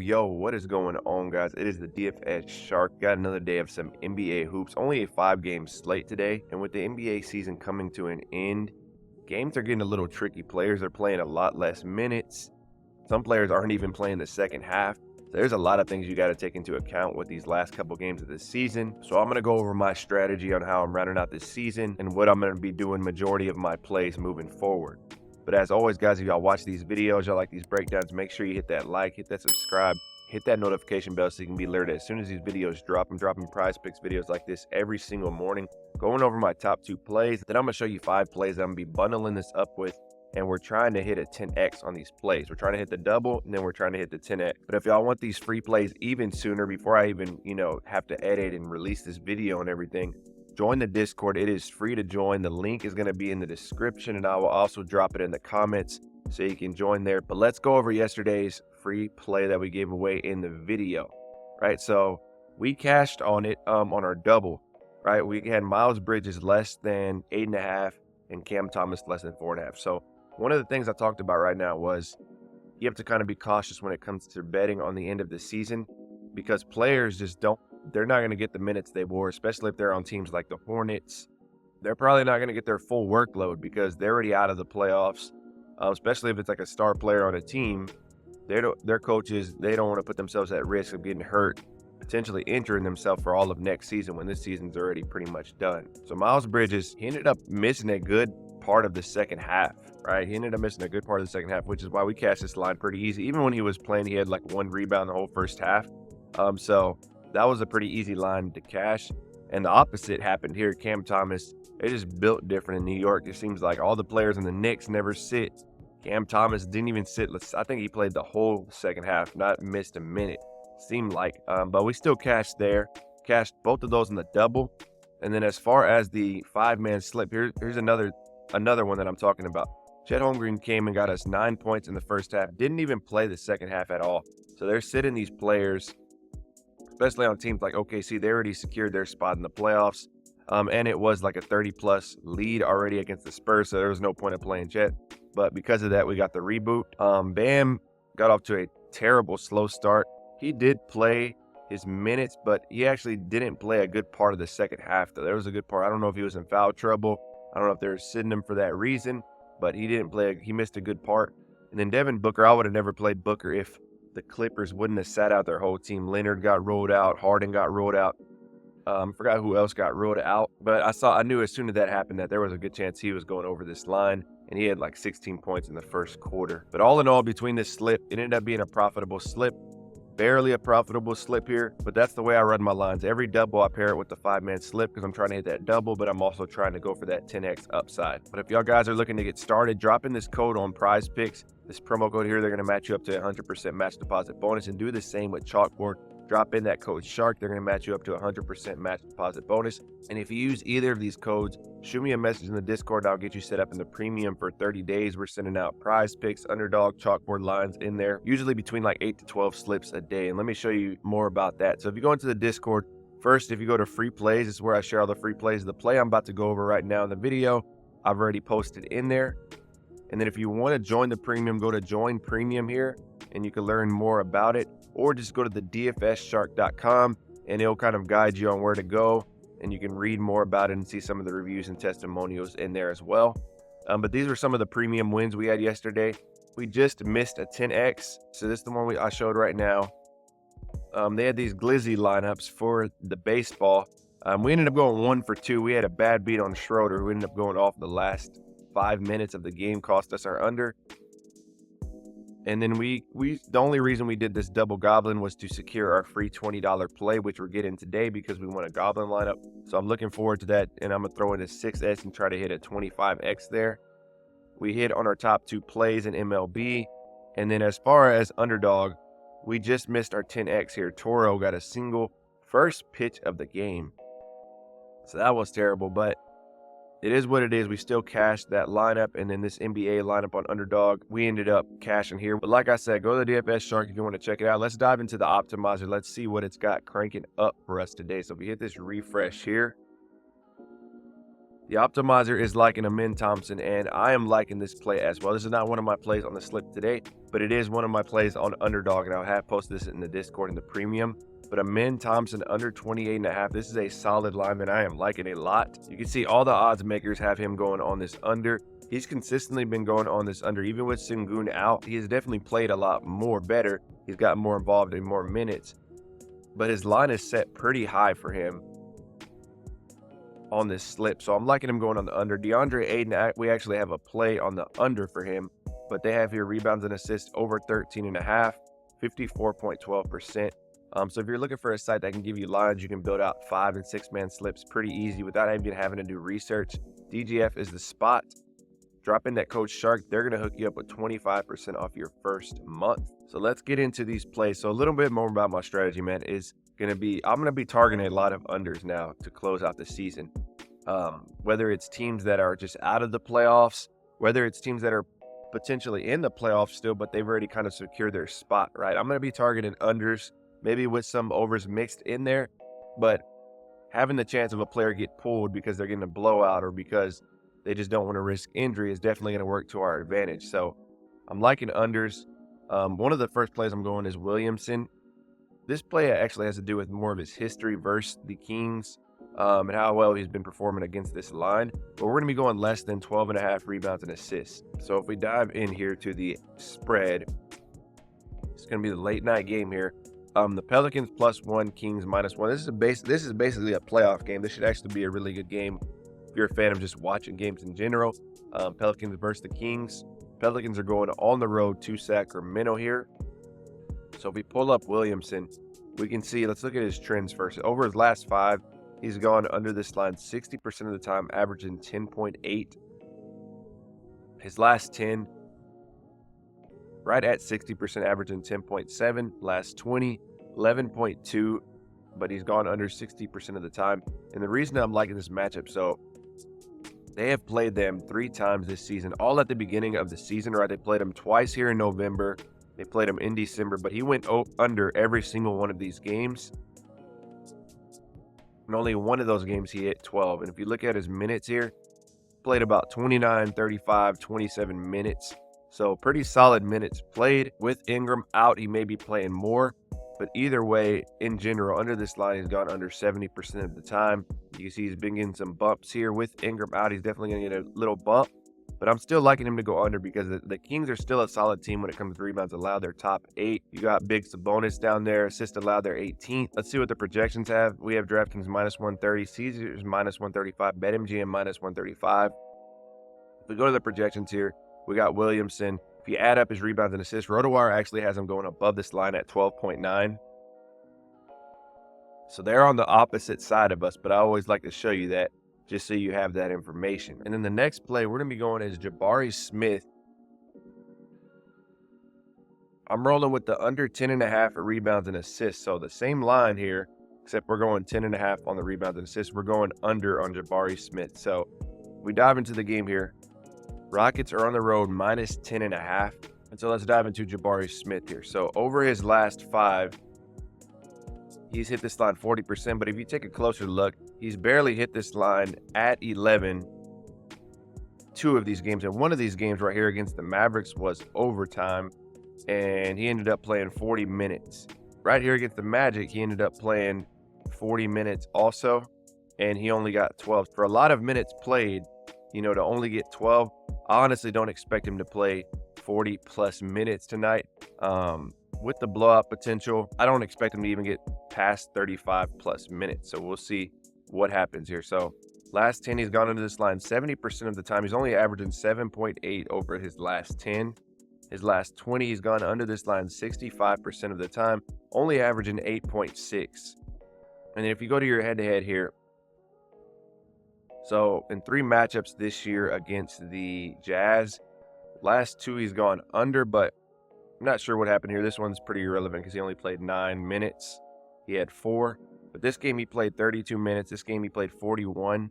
Yo, what is going on, guys? It is the DFS Shark. Got another day of some NBA hoops. Only a 5-game slate today. And with the NBA season coming to an end, games are getting a little tricky. Players are playing a lot less minutes. Some players aren't even playing the second half. So there's a lot of things you got to take into account with these last couple games of the season. So I'm going to go over my strategy on how I'm rounding out this season and what I'm going to be doing majority of my plays moving forward. But as always, guys, if y'all watch these videos, y'all like these breakdowns, make sure you hit that like, hit that subscribe, hit that notification bell so you can be alerted as soon as these videos drop. I'm dropping Prizepicks videos like this every single morning, going over my top 2 plays. Then I'm going to show you 5 plays that I'm going to be bundling this up with, and we're trying to hit a 10x on these plays. We're trying to hit the double, and then we're trying to hit the 10x. But if y'all want these free plays even sooner, before I even, have to edit and release this video and everything, join the Discord. It is free to join. The link is going to be in the description, and I will also drop it in the comments so you can join there. But let's go over yesterday's free play that we gave away in the video, right? So we cashed on it on our double, right? We had Miles Bridges less than 8.5 and Cam Thomas less than 4.5. So one of the things I talked about right now was you have to kind of be cautious when it comes to betting on the end of the season, because players just they're not going to get the minutes they were, especially if they're on teams like the Hornets. They're probably not going to get their full workload because they're already out of the playoffs, especially if it's like a star player on a team. Their coaches, they don't want to put themselves at risk of getting hurt, potentially injuring themselves for all of next season when this season's already pretty much done. So Miles Bridges, he ended up missing a good part of the second half, right? He ended up missing a good part of the second half, which is why we cashed this line pretty easy. Even when he was playing, he had like 1 rebound the whole first half. So that was a pretty easy line to cash. And the opposite happened here. Cam Thomas, they just built different in New York. It seems like all the players in the Knicks never sit. Cam Thomas didn't even sit. I think he played the whole second half, not missed a minute, seemed like. But we still cashed there. Cashed both of those in the double. And then as far as the 5-man slip, here's another one that I'm talking about. Chet Holmgren came and got us 9 points in the first half. Didn't even play the second half at all. So they're sitting these players, especially on teams like OKC. They already secured their spot in the playoffs. And it was like a 30-plus lead already against the Spurs, so there was no point of playing Chet. But because of that, we got the reboot. Bam got off to a terrible slow start. He did play his minutes, but he actually didn't play a good part of the second half, though. There was a good part. I don't know if he was in foul trouble. I don't know if they were sitting him for that reason, but he didn't play. He missed a good part. And then Devin Booker, I would have never played Booker if the Clippers wouldn't have sat out their whole team. Leonard got rolled out. Harden got rolled out. Forgot who else got ruled out, but I knew as soon as that happened that there was a good chance he was going over this line, and he had like 16 points in the first quarter. But all in all, between this slip, it ended up being a profitable slip. Barely a profitable slip here, but that's the way I run my lines. Every double, I pair it with the 5-man slip because I'm trying to hit that double, but I'm also trying to go for that 10x upside. But if y'all guys are looking to get started, drop in this code on Prizepicks. This promo code here, they're going to match you up to 100% match deposit bonus, and do the same with CHALKBOARD. Drop in that code SHARK. They're going to match you up to 100% match deposit bonus. And if you use either of these codes, shoot me a message in the Discord. I'll get you set up in the premium for 30 days. We're sending out Prizepicks, underdog, CHALKBOARD lines in there, usually between like 8 to 12 slips a day. And let me show you more about that. So if you go into the Discord, first, if you go to free plays, this is where I share all the free plays. The play I'm about to go over right now in the video, I've already posted in there. And then if you want to join the premium, go to join premium here, and you can learn more about it. Or just go to the dfsshark.com, and it'll kind of guide you on where to go, and you can read more about it and see some of the reviews and testimonials in there as well. But these were some of the premium wins we had yesterday. We just missed a 10x, so this is the one I showed right now. They had these glizzy lineups for the baseball. We ended up going 1 for 2. We had a bad beat on Schroeder, who ended up going off the last 5 minutes of the game, cost us our under. And then the only reason we did this double goblin was to secure our free $20 play, which we're getting today because we want a goblin lineup. So I'm looking forward to that, and I'm going to throw in a 6S and try to hit a 25X there. We hit on our top 2 plays in MLB. And then as far as underdog, we just missed our 10X here. Toro got a single first pitch of the game. So that was terrible, but it is what it is. We still cashed that lineup, and then this NBA lineup on underdog, we ended up cashing here. But like I said, go to the DFS Shark if you want to check it out. Let's dive into the optimizer. Let's see what it's got cranking up for us today. So if we hit this refresh here, The optimizer is liking Amin Thompson, and I am liking this play as well. This is not one of my plays on the slip today, but it is one of my plays on Underdog, and I have posted this in the Discord in the premium. But Amin Thompson under 28.5. This is a solid line that I am liking a lot. You can see all the odds makers have him going on this under. He's consistently been going on this under. Even with Sengun out, he has definitely played a lot more better. He's gotten more involved in more minutes. But his line is set pretty high for him on this slip, so I'm liking him going on the under. DeAndre Ayton, we actually have a play on the under for him, but they have here rebounds and assists over 13.5, 54.12%. So if you're looking for a site that can give you lines, you can build out 5 and 6 man slips pretty easy without even having to do research. DGF is the spot. Drop in that code Shark. They're going to hook you up with 25% off your first month. So let's get into these plays. So a little bit more about my strategy, man, is I'm going to be targeting a lot of unders now to close out the season. Whether it's teams that are just out of the playoffs, whether it's teams that are potentially in the playoffs still, but they've already kind of secured their spot, right? I'm going to be targeting unders, maybe with some overs mixed in there, but having the chance of a player get pulled because they're getting a blowout or because they just don't want to risk injury is definitely going to work to our advantage. So I'm liking unders. One of the first plays I'm going is Williamson. This play actually has to do with more of his history versus the Kings and how well he's been performing against this line. But we're going to be going less than 12.5 rebounds and assists. So if we dive in here to the spread, it's going to be the late night game here. The Pelicans +1, Kings -1. This is basically a playoff game. This should actually be a really good game if you're a fan of just watching games in general. Pelicans versus the Kings. Pelicans are going on the road to Sacramento here. So if we pull up Williamson, we can see, let's look at his trends first. Over his last 5, he's gone under this line 60% of the time, averaging 10.8. His last 10, right at 60%, averaging 10.7. Last 20, 11.2, but he's gone under 60% of the time. And the reason I'm liking this matchup, so they have played them 3 times this season, all at the beginning of the season, right? They played them twice here in November. They played him in December, but he went under every single one of these games. And only one of those games he hit 12. And if you look at his minutes here, played about 29, 35, 27 minutes. So pretty solid minutes played. With Ingram out, he may be playing more. But either way, in general, under this line, he's gone under 70% of the time. You can see he's been getting some bumps here. With Ingram out, he's definitely going to get a little bump. But I'm still liking him to go under because the Kings are still a solid team when it comes to rebounds allowed. They're top 8. You got big Sabonis down there. Assists allowed, they're 18th. Let's see what the projections have. We have DraftKings -130, Caesars -135, BetMGM -135. If we go to the projections here, we got Williamson. If you add up his rebounds and assists, RotoWire actually has him going above this line at 12.9. So they're on the opposite side of us, but I always like to show you that, just so you have that information. And then the next play we're going to be going is Jabari Smith. I'm rolling with the under 10.5 rebounds and assists. So the same line here, except we're going 10.5 on the rebounds and assists. We're going under on Jabari Smith. So we dive into the game here. Rockets are on the road -10.5. And so let's dive into Jabari Smith here. So over his last 5, he's hit this line 40%, but if you take a closer look, he's barely hit this line at 11 2 of these games. And one of these games right here against the Mavericks was overtime, and he ended up playing 40 minutes. Right here against the Magic, he ended up playing 40 minutes also, and he only got 12. For a lot of minutes played, to only get 12, I honestly don't expect him to play 40-plus minutes tonight. With the blowout potential, I don't expect him to even get past 35-plus minutes. So we'll see what happens here. So last 10, he's gone into this line 70% of the time. He's only averaging 7.8 over his last 10. His last 20, he's gone under this line 65% of the time, only averaging 8.6. And then if you go to your head-to-head here, so in 3 matchups this year against the Jazz, last 2 he's gone under, but I'm not sure what happened here. This one's pretty irrelevant because he only played 9 minutes. He had 4. But this game he played 32 minutes. This game he played 41.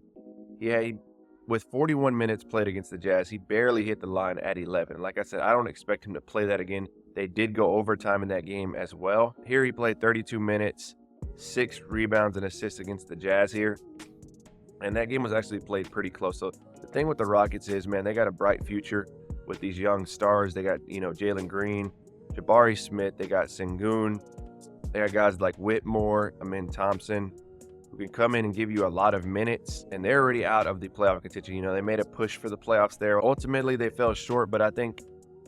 With 41 minutes played against the Jazz, he barely hit the line at 11. Like I said, I don't expect him to play that again. They did go overtime in that game as well. Here he played 32 minutes, 6 rebounds and assists against the Jazz here. And that game was actually played pretty close. So the thing with the Rockets is, man, they got a bright future with these young stars. They got, Jalen Green, Jabari Smith, they got Sengun, they got guys like Whitmore, Amin Thompson, who can come in and give you a lot of minutes, and they're already out of the playoff contention. They made a push for the playoffs there. Ultimately, they fell short, but I think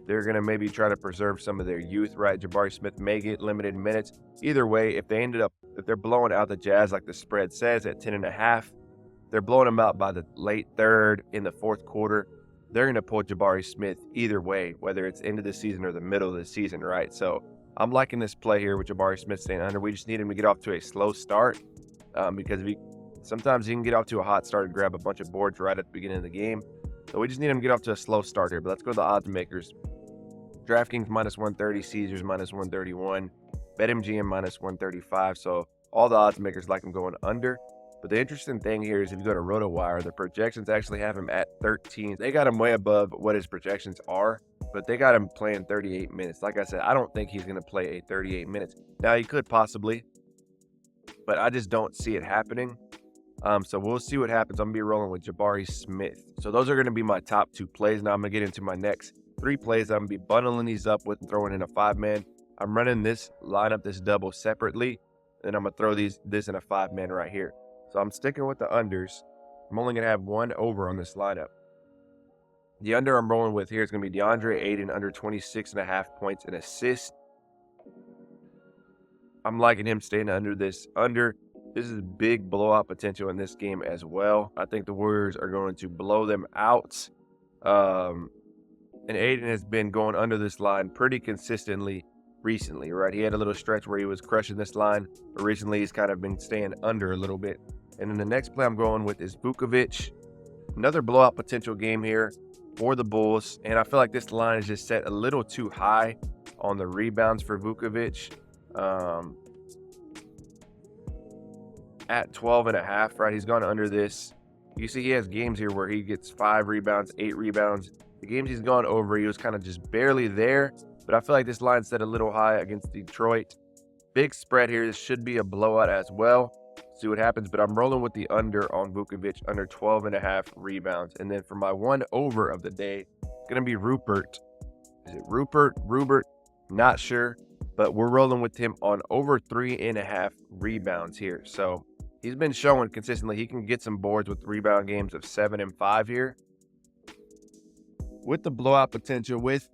they're going to maybe try to preserve some of their youth, right? Jabari Smith may get limited minutes. Either way, if they're blowing out the Jazz like the spread says at 10.5, they're blowing them out by the late third in the fourth quarter. They're going to pull Jabari Smith either way, whether it's end of the season or the middle of the season, right? So I'm liking this play here with Jabari Smith staying under. We just need him to get off to a slow start because sometimes he can get off to a hot start and grab a bunch of boards right at the beginning of the game. So we just need him to get off to a slow start here. But let's go to the odds makers. DraftKings -130, Caesars -131, BetMGM -135. So all the odds makers like him going under. But the interesting thing here is if you go to RotoWire, the projections actually have him at 13. They got him way above what his projections are, but they got him playing 38 minutes. Like I said, I don't think he's going to play a 38 minutes. Now, he could possibly, but I just don't see it happening. So we'll see what happens. I'm going to be rolling with Jabari Smith. So those are going to be my top 2 plays. Now I'm going to get into my next 3 plays. I'm going to be bundling these up with throwing in a 5-man. I'm running this lineup, this double separately, and I'm going to throw this in a 5-man right here. So I'm sticking with the unders. I'm only going to have 1 over on this lineup. The under I'm rolling with here is going to be DeAndre Ayton under 26.5 points and assists. I'm liking him staying under this under. This is big blowout potential in this game as well. I think the Warriors are going to blow them out. And Ayton has been going under this line pretty consistently recently, right? He had a little stretch where he was crushing this line, but recently he's kind of been staying under a little bit. And then the next play I'm going with is Vucevic. Another blowout potential game here for the Bulls. And I feel like this line is just set a little too high on the rebounds for Vucevic. At 12.5, right? He's gone under this. You see he has games here where he gets 5 rebounds, 8 rebounds. The games he's gone over, he was kind of just barely there. But I feel like this line's set a little high against Detroit. Big spread here. This should be a blowout as well. See what happens, but I'm rolling with the under on Vucevic, under 12.5 rebounds. And then for my 1 over of the day, it's going to be Rupert. Is it Rupert? Not sure, but we're rolling with him on over 3.5 rebounds here. So he's been showing consistently he can get some boards with rebound games of 7 and 5 here. With the blowout potential, with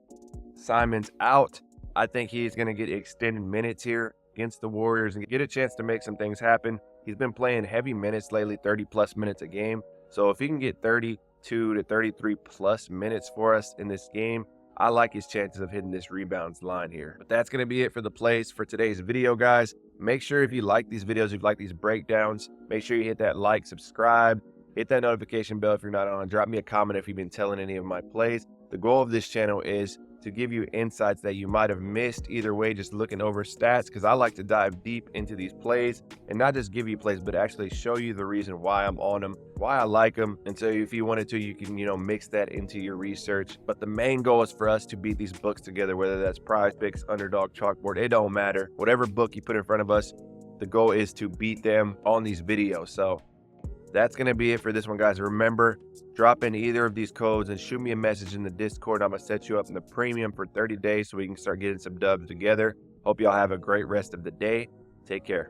Simons out, I think he's going to get extended minutes here against the Warriors and get a chance to make some things happen. He's been playing heavy minutes lately, 30-plus minutes a game. So if he can get 32 to 33-plus minutes for us in this game, I like his chances of hitting this rebounds line here. But that's going to be it for the plays for today's video, guys. Make sure if you like these videos, if you like these breakdowns, make sure you hit that like, subscribe, hit that notification bell if you're not on. Drop me a comment if you've been telling any of my plays. The goal of this channel is to give you insights that you might have missed either way, just looking over stats, because I like to dive deep into these plays and not just give you plays, but actually show you the reason why I'm on them, why I like them. And so if you wanted to, you can, mix that into your research. But the main goal is for us to beat these books together, whether that's Prizepicks, Underdog, Chalkboard, it don't matter. Whatever book you put in front of us, the goal is to beat them on these videos. So that's going to be it for this one, guys. Remember, drop in either of these codes and shoot me a message in the Discord. I'm going to set you up in the premium for 30 days so we can start getting some dubs together. Hope y'all have a great rest of the day. Take care.